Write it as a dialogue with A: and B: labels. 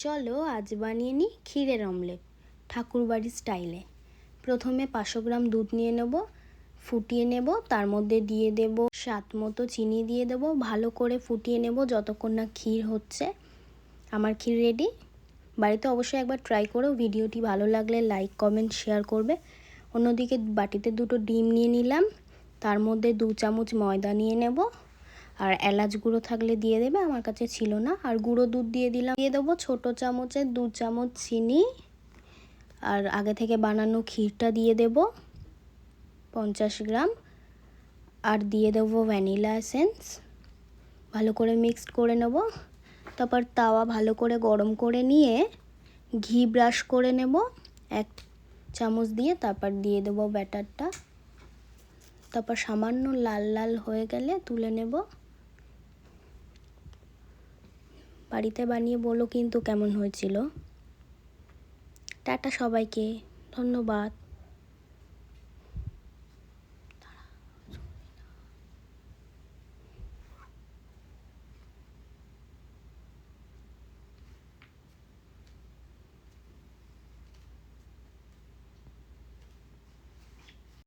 A: চলো আজ বানিয়ে নিই ক্ষীরের অমলেট ঠাকুরবাড়ির স্টাইলে। প্রথমে 500 গ্রাম দুধ নিয়ে নেব, ফুটিয়ে নেব, তার মধ্যে দিয়ে দেব স্বাদ মতো চিনি দিয়ে দেব, ভালো করে ফুটিয়ে নেব যতক্ষণ না ক্ষীর হচ্ছে। আমার ক্ষীর রেডি। বাড়িতে অবশ্যই একবার ট্রাই করো। ভিডিওটি ভালো লাগলে লাইক কমেন্ট শেয়ার করবে। অন্যদিকে বাটিতে 2টো ডিম নিয়ে নিলাম, তার মধ্যে 2 চামচ ময়দা নিয়ে নেব, আর এলাচ গুঁড়ো থাকলে দিয়ে দেবে, আমার কাছে ছিল না। আর গুঁড়ো দুধ দিয়ে দিলাম। দিয়ে দেবো ছোটো চামচে 2 চামচ চিনি, আর আগে থেকে বানানো ক্ষীরটা দিয়ে দেব 50 গ্রাম, আর দিয়ে দেবো ভ্যানিলা এসেন্স। ভালো করে মিক্সড করে নেব। তারপর তাওয়া ভালো করে গরম করে নিয়ে ঘি ব্রাশ করে নেব 1 চামচ দিয়ে, তারপর দিয়ে দেবো ব্যাটারটা। তারপর সামান্য লাল লাল হয়ে গেলে তুলে নেব। বাড়িতে বানিয়ে বলো কিন্তু কেমন হয়েছিল। টাটা সবাইকে, ধন্যবাদ।